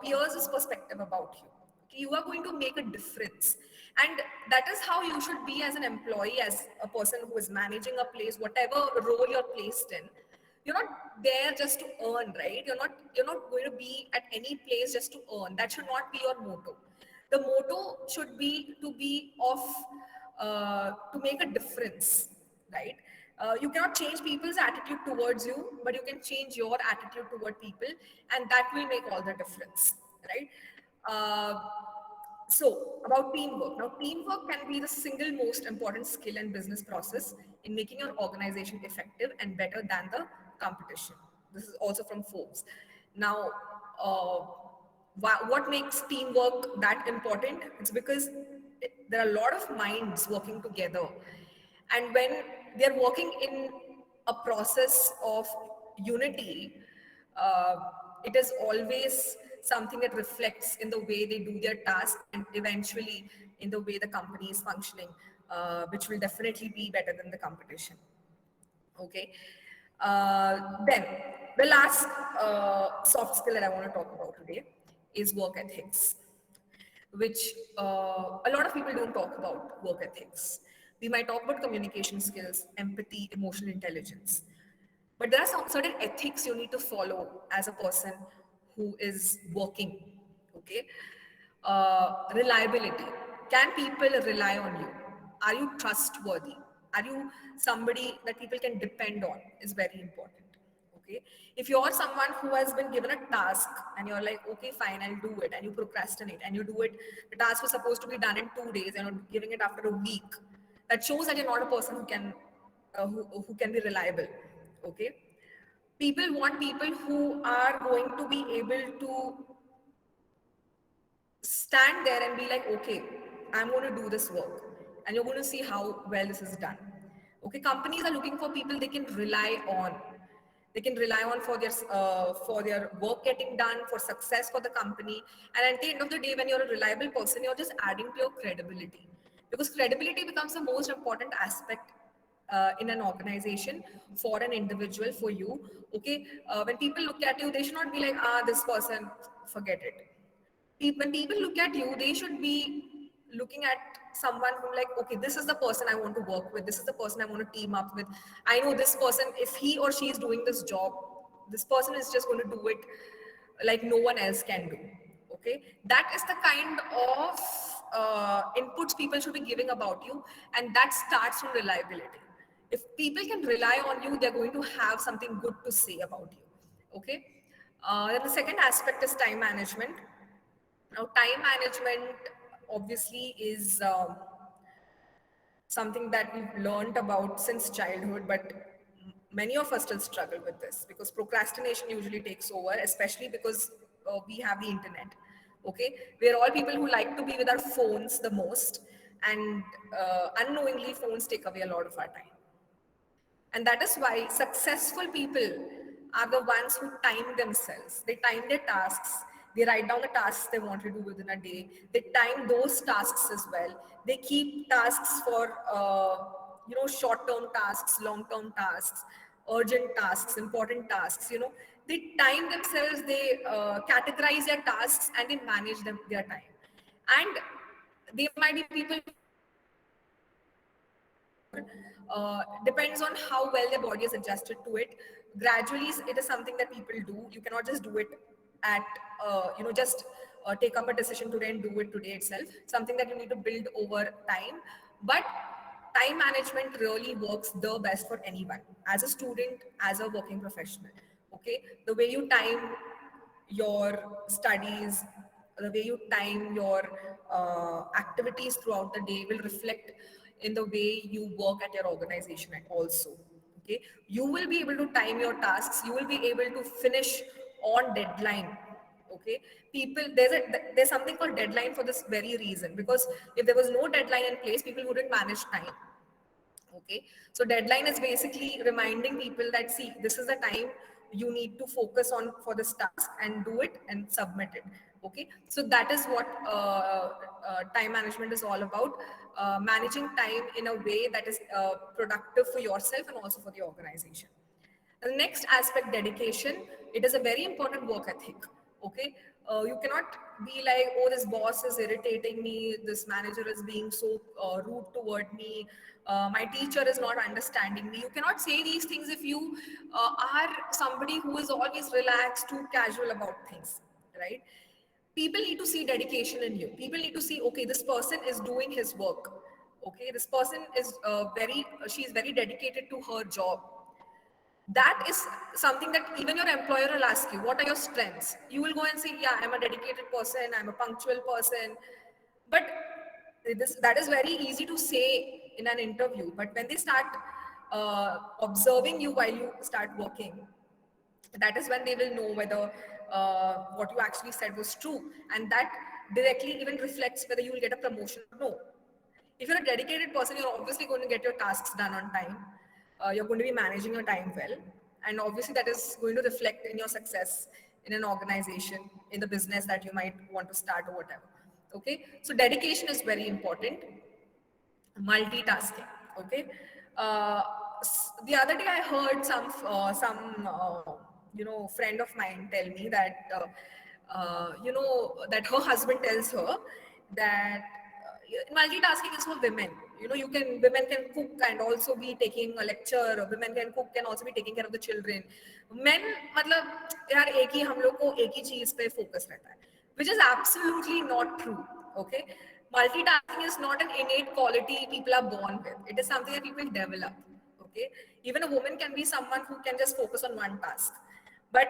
peers' perspective about you. You are going to make a difference. And that is how you should be as an employee, as a person who is managing a place, whatever role you're placed in. You're not there just to earn, right? You're not going to be at any place just to earn. That should not be your motto. The motto should be to make a difference, right? You cannot change people's attitude towards you, but you can change your attitude toward people, and that will make all the difference, right? Uh, so about teamwork. Now, teamwork can be the single most important skill and business process in making your organization effective and better than the competition. This is also from Forbes. Now, uh, what makes teamwork that important? It's because there are a lot of minds working together. And when they're working in a process of unity, uh, it is always something that reflects in the way they do their task and eventually in the way the company is functioning, which will definitely be better than the competition. Okay. Then the last soft skill that I want to talk about today is work ethics, which a lot of people don't talk about work ethics. We might talk about communication skills, empathy, emotional intelligence, but there are some certain ethics you need to follow as a person who is working. Okay. Reliability. Can people rely on you? Are you trustworthy? Are you somebody that people can depend on? Is very important. Okay. If you're someone who has been given a task and you're like, okay, fine, I'll do it, and you procrastinate and you do it, the task was supposed to be done in 2 days and you're giving it after a week, that shows that you're not a person who can be reliable. Okay. People want people who are going to be able to stand there and be like, okay, I'm going to do this work, and you're going to see how well this is done. Okay, companies are looking for people they can rely on. They can rely on for their work getting done, for success for the company. And at the end of the day, when you're a reliable person, you're just adding to your credibility, because credibility becomes the most important aspect in an organization, for an individual, for you. Okay, when people look at you, they should not be like, this person, forget it. When people look at you, they should be looking at someone who, like, okay, this is the person I want to work with. This is the person I want to team up with. I know this person, if he or she is doing this job, this person is just going to do it like no one else can do. Okay, that is the kind of inputs people should be giving about you, and that starts from reliability. If people can rely on you, they're going to have something good to say about you. Okay, then the second aspect is time management. Now, time management obviously is something that we've learned about since childhood, but many of us still struggle with this because procrastination usually takes over, especially because we have the internet. Okay, we're all people who like to be with our phones the most, and unknowingly, phones take away a lot of our time. And that is why successful people are the ones who time themselves. They time their tasks. They write down the tasks they want to do within a day. They time those tasks as well. They keep tasks for, short-term tasks, long-term tasks, urgent tasks, important tasks. They time themselves. They categorize their tasks and they manage their time. And they might be people depends on how well their body is adjusted to it. Gradually, it is something that people do. You cannot just do it at, just take up a decision today and do it today itself. Something that you need to build over time. But time management really works the best for anyone, as a student, as a working professional. Okay, the way you time your studies, the way you time your activities throughout the day will reflect in the way you work at your organization also. Okay, you will be able to time your tasks, you will be able to finish on deadline. Okay, people, there's something called deadline for this very reason, because if there was no deadline in place, people wouldn't manage time. Okay, so deadline is basically reminding people that, see, this is the time you need to focus on for this task and do it and submit it. Okay, so that is what time management is all about. Managing time in a way that is productive for yourself and also for the organization. The next aspect, dedication. It is a very important work ethic. Okay, you cannot be like, oh, this boss is irritating me, this manager is being so rude toward me, my teacher is not understanding me. You cannot say these things if you are somebody who is always relaxed, too casual about things, right? People need to see dedication in you. People need to see, okay, this person is doing his work. Okay, this person is she is very dedicated to her job. That is something that even your employer will ask you, what are your strengths? You will go and say, yeah, I'm a dedicated person, I'm a punctual person. But that is very easy to say in an interview. But when they start observing you while you start working, that is when they will know whether what you actually said was true. And that directly even reflects whether you will get a promotion or no. If you're a dedicated person, you're obviously going to get your tasks done on time. You're going to be managing your time well. And obviously that is going to reflect in your success in an organization, in the business that you might want to start or whatever. Okay, so dedication is very important. Multitasking. Okay, the other day I heard some friend of mine tell me that that her husband tells her that multitasking is for women. Women can cook and also be taking a lecture, or women can cook and also be taking care of the children. Men, मतलब यार एक ही हम लोग को एक ही चीज पे focus रहता है, which is absolutely not true. Okay, multitasking is not an innate quality people are born with. It is something that people develop. Okay, even a woman can be someone who can just focus on one task. But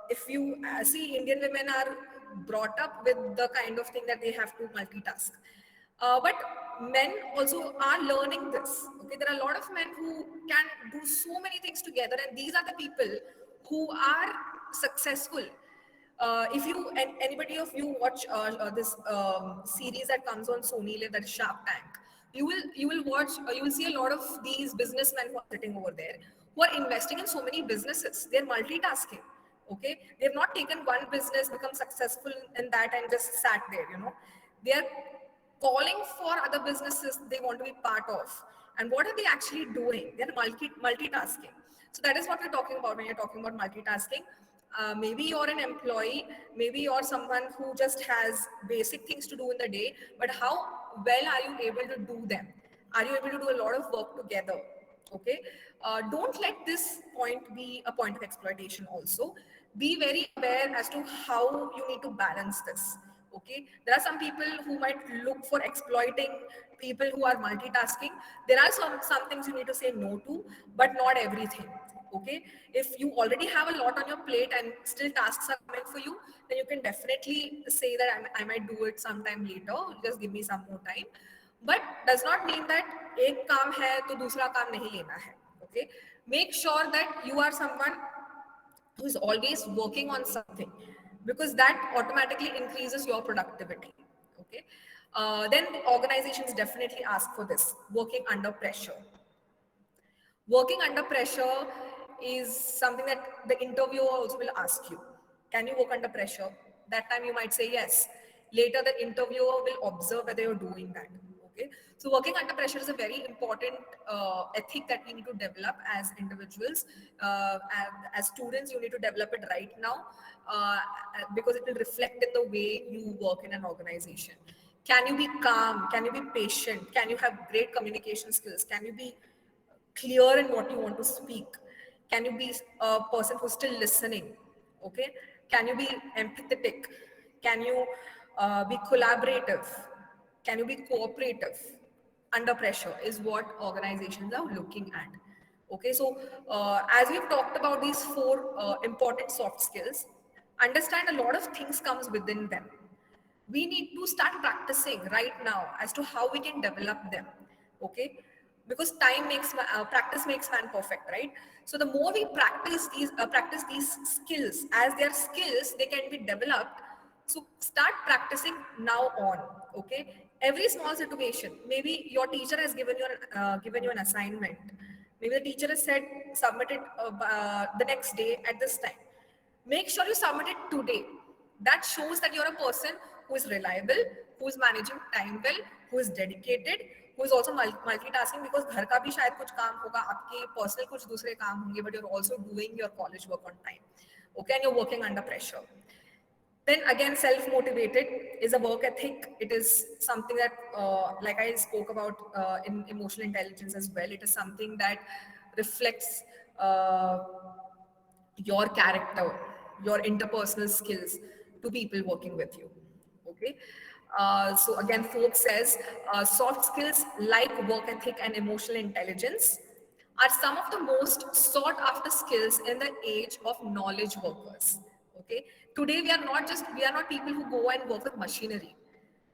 if you see, Indian women are brought up with the kind of thing that they have to multitask. But men also are learning this. Okay, there are a lot of men who can do so many things together, and these are the people who are successful. If you and anybody of you watch this series that comes on Sony Live, that is Shark Tank, you will watch. You will see a lot of these businessmen who are sitting over there, who are investing in so many businesses. They're multitasking. Okay, they've not taken one business, become successful in that, and just sat there. They are calling for other businesses they want to be part of. And what are they actually doing? They're multitasking. So that is what we're talking about when you're talking about multitasking. Maybe you're an employee, maybe you're someone who just has basic things to do in the day, but how well are you able to do them? Are you able to do a lot of work together? Okay. Don't let this point be a point of exploitation also. Be very aware as to how you need to balance this. Okay, there are some people who might look for exploiting people who are multitasking. There are some things you need to say no to, but not everything. Okay, if you already have a lot on your plate and still tasks are coming for you, then you can definitely say that I might do it sometime later, just give me some more time. But does not mean that एक काम है तो दूसरा काम नहीं लेना है. Okay, make sure that you are someone who is always working on something, because that automatically increases your productivity. Okay, then organizations definitely ask for this, working under pressure. Working under pressure is something that the interviewer also will ask you. Can you work under pressure? That time you might say yes. Later, the interviewer will observe whether you're doing that. Okay. So working under pressure is a very important ethic that we need to develop as individuals. As students, you need to develop it right now because it will reflect in the way you work in an organization. Can you be calm? Can you be patient? Can you have great communication skills? Can you be clear in what you want to speak? Can you be a person who's still listening? Okay. Can you be empathetic? Can you be collaborative? Can you be cooperative? Under pressure is what organizations are looking at. Okay, so as we've talked about these four important soft skills, understand a lot of things comes within them. We need to start practicing right now as to how we can develop them. Okay, because practice makes man perfect, right? So the more we practice these skills, as their skills they can be developed. So start practicing now on. Okay, every small situation, maybe your teacher has given you an assignment. Maybe the teacher has said submit it the next day at this time. Make sure you submit it today. That shows that you're a person who is reliable, who is managing time well, who is dedicated, who is also multitasking, because घर का भी शायद कुछ काम होगा, आपके personal कुछ दूसरे काम होंगे, but you're also doing your college work on time. Okay, and you're working under pressure. Then again, self-motivated is a work ethic. It is something that, like I spoke about in emotional intelligence as well, it is something that reflects your character, your interpersonal skills to people working with you. Okay. So again, Forbes says soft skills like work ethic and emotional intelligence are some of the most sought after skills in the age of knowledge workers. Okay. Today we are not people who go and work with machinery.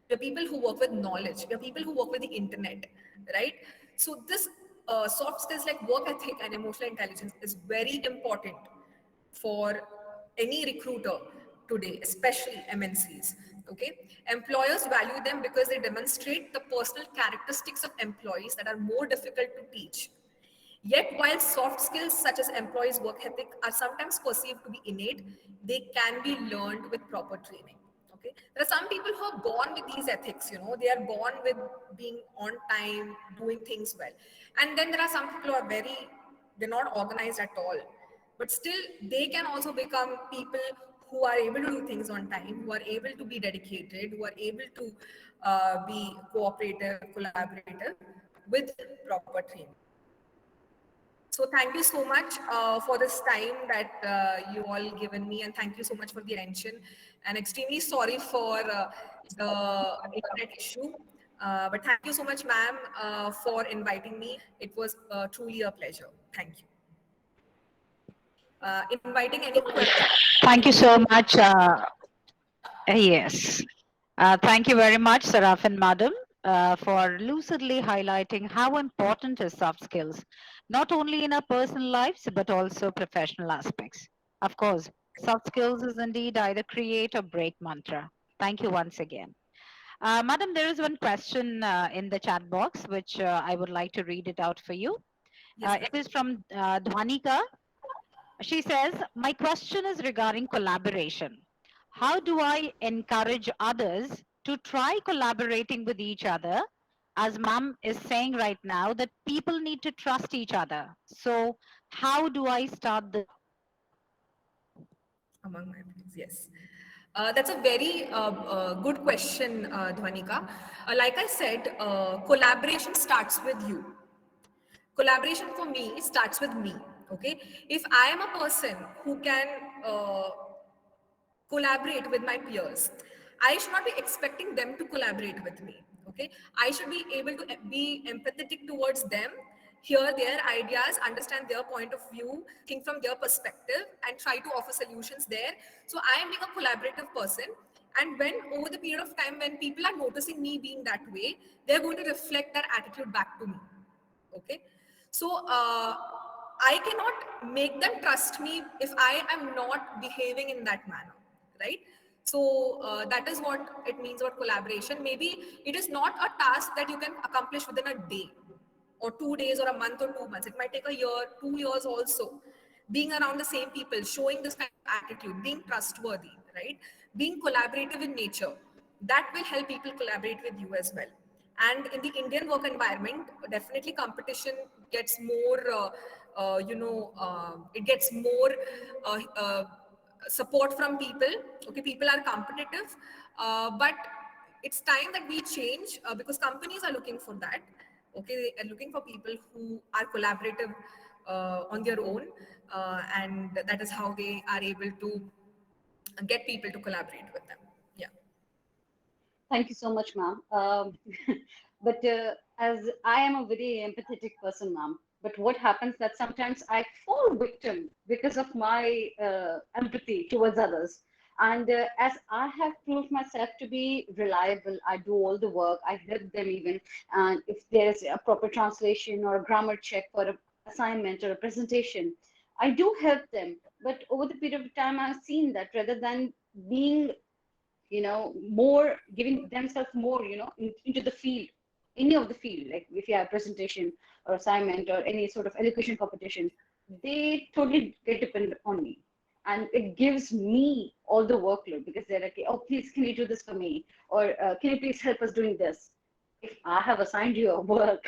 We are people who work with knowledge. We are people who work with the internet, right? So this soft skills like work ethic and emotional intelligence is very important for any recruiter today, especially MNCs. Okay, employers value them because they demonstrate the personal characteristics of employees that are more difficult to teach. Yet, while soft skills such as employees' work ethic are sometimes perceived to be innate, they can be learned with proper training. Okay, there are some people who are born with these ethics. They are born with being on time, doing things well, and then there are some people who are they're not organized at all, but still they can also become people who are able to do things on time, who are able to be dedicated, who are able to be cooperative, collaborative with proper training. So thank you so much for this time that you all given me, and thank you so much for the attention. And extremely sorry for the internet issue, but thank you so much, ma'am, for inviting me. It was truly a pleasure. Thank you. Inviting any questions. Thank you so much. Yes. Thank you very much, Seraphin Madam, for lucidly highlighting how important is soft skills, not only in our personal lives, but also professional aspects. Of course, soft skills is indeed either create or break mantra. Thank you once again. Madam, there is one question in the chat box, which I would like to read it out for you. Yes, It is from Dhwanika. She says, my question is regarding collaboration. How do I encourage others to try collaborating with each other? As ma'am is saying right now, that people need to trust each other. So how do I start the among my friends, yes. That's a very good question, Dhwanika. Like I said, collaboration starts with you. Collaboration for me starts with me. Okay, if I am a person who can collaborate with my peers, I should not be expecting them to collaborate with me. Okay, I should be able to be empathetic towards them, hear their ideas, understand their point of view, think from their perspective, and try to offer solutions there. So I am being a collaborative person. And when over the period of time, when people are noticing me being that way, they're going to reflect that attitude back to me. Okay, so I cannot make them trust me if I am not behaving in that manner, right? So that is what it means about collaboration. Maybe it is not a task that you can accomplish within a day or 2 days or a month or 2 months. It might take a year, 2 years also. Being around the same people, showing this kind of attitude, being trustworthy, right? Being collaborative in nature, that will help people collaborate with you as well. And in the Indian work environment, definitely competition gets more, it gets more support from people. Okay, people are competitive, but it's time that we change because companies are looking for that. Okay, they are looking for people who are collaborative on their own, and that is how they are able to get people to collaborate with them. Yeah. Thank you so much, ma'am. But as I am a very empathetic person, ma'am, but what happens that sometimes I fall victim because of my empathy towards others. And as I have proved myself to be reliable, I do all the work, I help them even. And if there's a proper translation or a grammar check for an assignment or a presentation, I do help them. But over the period of time, I've seen that rather than being more giving themselves more into the field, any of the field, like if you have presentation or assignment or any sort of education competition, they totally get dependent on me, and it gives me all the workload because they're like, oh, please can you do this for me, or can you please help us doing this. If I have assigned you a work,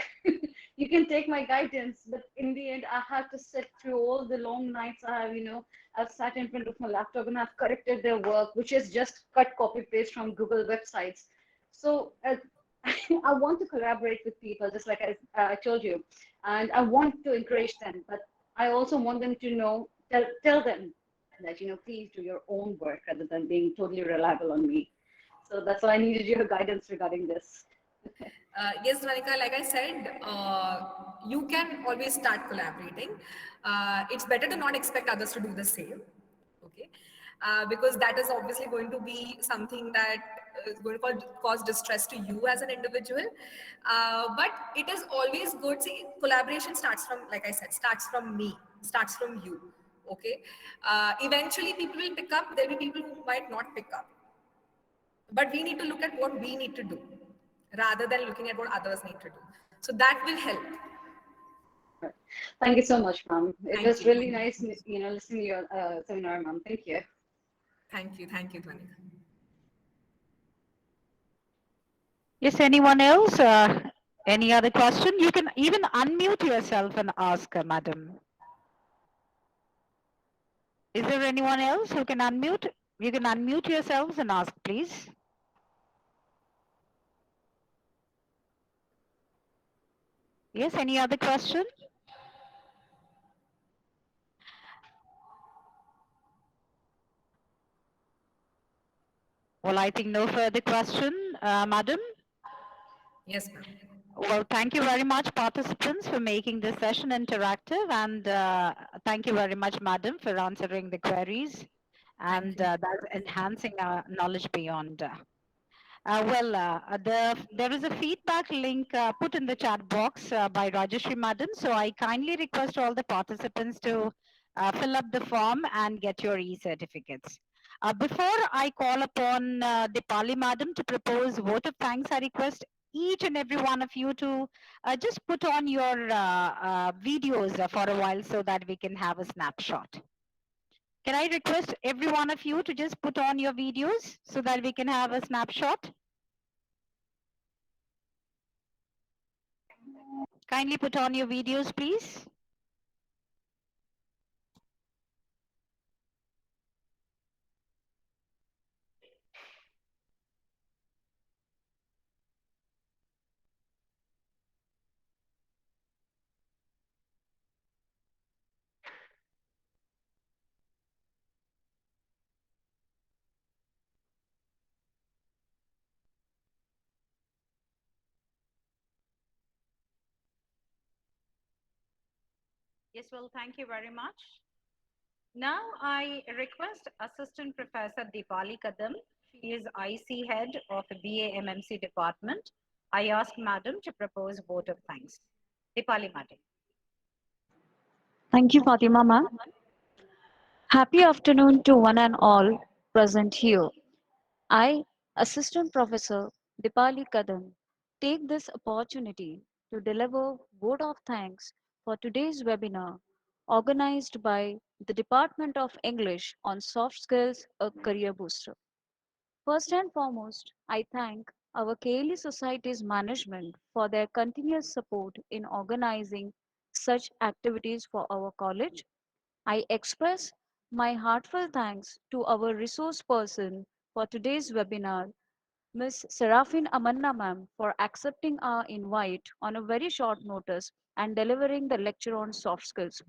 you can take my guidance, but in the end, I have to sit through all the long nights. I've sat in front of my laptop and I've corrected their work, which is just cut, copy, paste from Google websites. So I want to collaborate with people, just like I told you, and I want to encourage them, but I also want them to tell them that, please do your own work rather than being totally reliable on me. So that's why I needed your guidance regarding this. Yes, Dvanika, like I said, you can always start collaborating. It's better to not expect others to do the same, okay? Because that is obviously going to be something that is going to cause distress to you as an individual. But it is always good. See, collaboration starts from, like I said, starts from me, starts from you, okay? Eventually, people will pick up. There'll be people who might not pick up. But we need to look at what we need to do rather than looking at what others need to do. So that will help. Thank you so much, ma'am. It Thank was you. really nice, listening to your seminar, ma'am. Thank you. Thank you, Dvanika. Yes, anyone else? Any other question? You can even unmute yourself and ask, madam. Is there anyone else who can unmute? You can unmute yourselves and ask, please. Yes, any other question? Well, I think no further question, madam. Yes, ma'am. Well, thank you very much, participants, for making this session interactive. And thank you very much, madam, for answering the queries. And that's enhancing our knowledge beyond. There is a feedback link put in the chat box by Rajashri Madam. So I kindly request all the participants to fill up the form and get your e-certificates. Before I call upon Dipali Madam to propose vote of thanks, I request each and every one of you to just put on your videos for a while so that we can have a snapshot. Can I request every one of you to just put on your videos so that we can have a snapshot? Kindly put on your videos, please. Yes, well, thank you very much. Now I request Assistant Professor Deepali Kadam. She is IC Head of BA MMC Department. I ask Madam to propose vote of thanks. Deepali Madam. Thank you, Fatima ma'am. Happy afternoon to one and all present here. I, Assistant Professor Dipali Kadam, take this opportunity to deliver vote of thanks for today's webinar organized by the Department of English on Soft Skills, a Career Booster. First and foremost, I thank our KLE Society's management for their continuous support in organizing such activities for our college. I express my heartfelt thanks to our resource person for today's webinar, Ms. Seraphin Amanna ma'am, for accepting our invite on a very short notice and delivering the lecture on soft skills.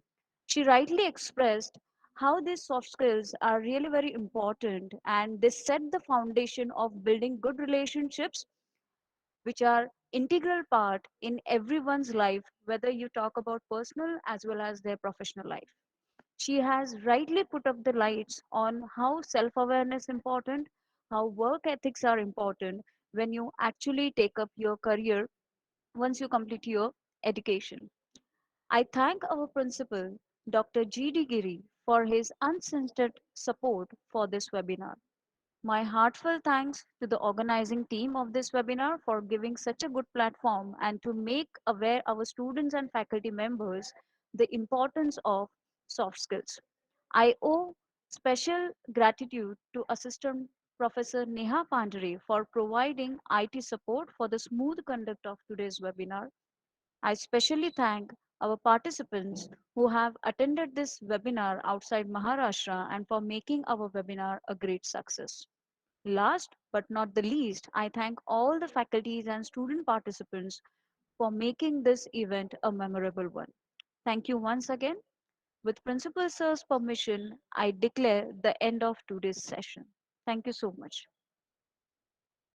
She rightly expressed how these soft skills are really very important and they set the foundation of building good relationships which are integral part in everyone's life, whether you talk about personal as well as their professional life. She has rightly put up the lights on how self-awareness is important, how work ethics are important when you actually take up your career once you complete your education. I thank our principal, Dr. G.D. Giri, for his unstinted support for this webinar. My heartfelt thanks to the organizing team of this webinar for giving such a good platform and to make aware our students and faculty members the importance of soft skills. I owe special gratitude to Assistant Professor Neha Pandare for providing IT support for the smooth conduct of today's webinar. I especially thank our participants who have attended this webinar outside Maharashtra and for making our webinar a great success. Last but not the least, I thank all the faculties and student participants for making this event a memorable one. Thank you once again. With Principal Sir's permission, I declare the end of today's session. Thank you so much.